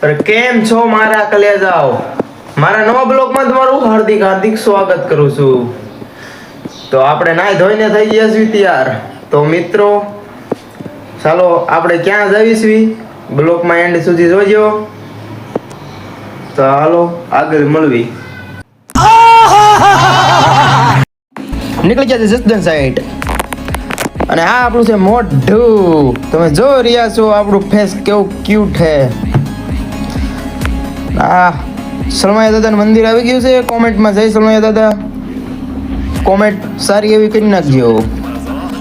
અરે કેમ છો મારા કલેજાઓ? મારા નવા બ્લોગમાં તમારું હાર્દિક સ્વાગત કરું છું. તો આપણે નાઈ ધોઈને થઈ ગયા છીએ તૈયાર. તો મિત્રો ચાલો આપણે ક્યાં જઈશું બ્લોગમાં એન્ડ સુધી જોજો. તો હાલો આગળ મળવી. નીકળી ગયા છે જસદન સાઈડ અને આ આપણું છે મોઢું. તમે જો રહ્યા છો આપણું ફેસ કેવું ક્યુટ છે. સલમાયા દાદાનું મંદિર આવી ગયું છે. કોમેન્ટમાં જય સલમાયા દાદા કોમેન્ટ સારી એવી કરી નાખજો.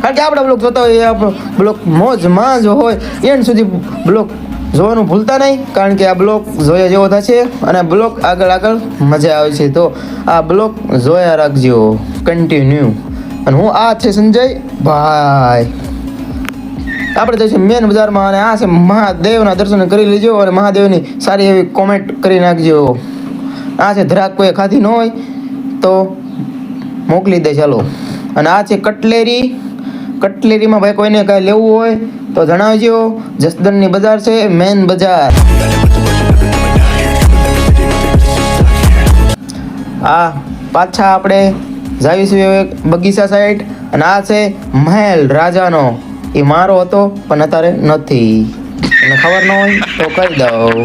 કારણ કે આપણા બ્લોગ જોતા હોય આપણો બ્લોગ મોજમાં જ હોય એન્ડ સુધી બ્લોગ જોવાનું ભૂલતા નહીં. કારણ કે આ બ્લોગ જોયા જેવો થશે અને બ્લોગ આગળ મજા આવે છે. તો આ બ્લોગ જોયા રાખજો કન્ટિન્યુ. અને હું આ છે સંજય ભાઈ. આપણે જઈશું મેન બજારમાં અને આ છે મહાદેવના દર્શન કરી લેજો અને મહાદેવની સારી એવી કોમેન્ટ કરી નાખજો. આ છે ધરાક કોઈ ખાધી ન હોય તો મોકલી દે ચાલો. અને આ છે કટલેરીમાં ભાઈ કોઈને કાંઈ લેવું હોય તો જણાવજો. જસદણની બજાર છે મેન બજાર. આ પાછા આપણે જાવીશું બગીચા સાઈડ. અને આ છે મહેલ રાજાનો. એ મારો હતો પણ અત્યારે નથી અને ખબર ન હોય તો કહી દઉં.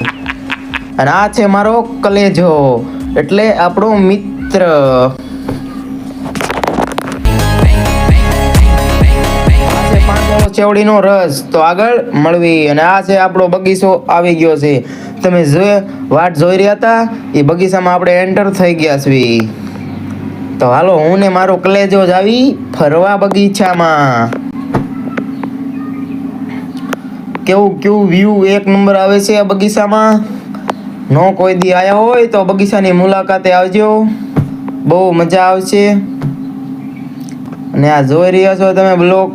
અને આ છે મારો કલેજો એટલે આપણો મિત્ર. ચેવડીનો રસ તો આગળ મળવી. અને આ છે આપણો બગીચો આવી ગયો છે. તમે વાટ જોઈ રહ્યા હતા એ બગીચામાં આપણે એન્ટર થઈ ગયા છીએ. તો હાલો હું ને મારો કલેજો જ આવી ફરવા બગીચામાં. કેવું વ્યૂ એક નંબર આવે છે આ બગીચામાં. નો કોઈ દી આવ્યા હોય તો બગીચાની મુલાકાતે આવજો, બહુ મજા આવશે. અને આ જોઈ રહ્યા છો તમે બ્લોગ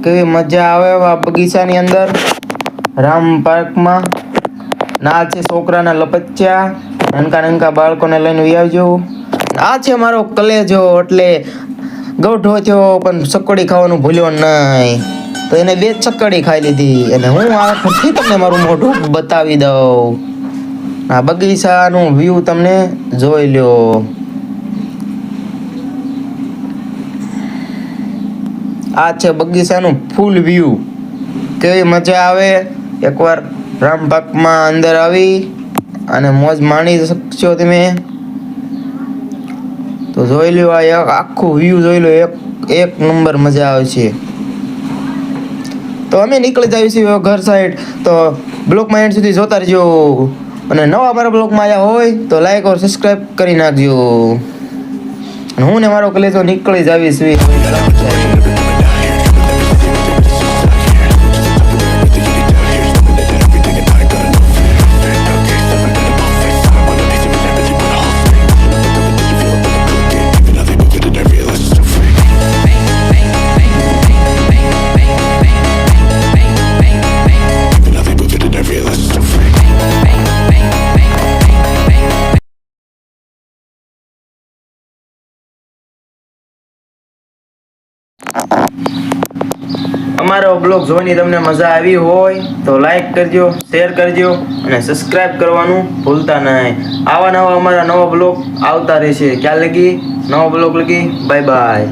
કેવી મજા આવે આ બગીચાની અંદર રામ પાર્કમાં. ના છે છોકરાના લપચ્યા, નાનકા બાળકોને લઈને આવજો. આ છે મારો કલેજો એટલે ગૌઠો થયો પણ સકોડી ખાવાનું ભૂલ્યો નહીં તો એને 2 ચકડી ખાઈ લીધી. અને હું આ ફરીથી તમને મારું મોઢું બતાવી દઉં. આ બગીચાનું વ્યૂ તમને જોઈ લ્યો. આ છે બગીચાનું ફૂલ વ્યૂ. કેવી મજા આવે. એકવાર રામબાગમાં અંદર આવી અને મોજ માણી શકશો તમે. તો જોઈ લ્યો આ આખું વ્યૂ જોઈ લો. એક નંબર મજા આવે છે. તો અમે નીકળી જઈએ છીએ ઘર સાઈડ. તો બ્લોગમાં એન્ડ સુધી જોતા રહેજો. અને નવા મારા બ્લોગમાં આવ્યા હોય તો લાઈક ઓર સબસ્ક્રાઈબ કરી નાખજો. અને હું ને મારો કલેજો નીકળી જાવીશ. અમારો બ્લોગ જોવાની તમને મજા આવી હોય તો લાઈક કરજો, શેર કરજો અને સબસ્ક્રાઇબ કરવાનું ભૂલતા નહીં. આવા નવા અમારા નવા બ્લોગ આવતા રહેશે. ક્યાં લગી નવા બ્લોગ લગી બાય બાય.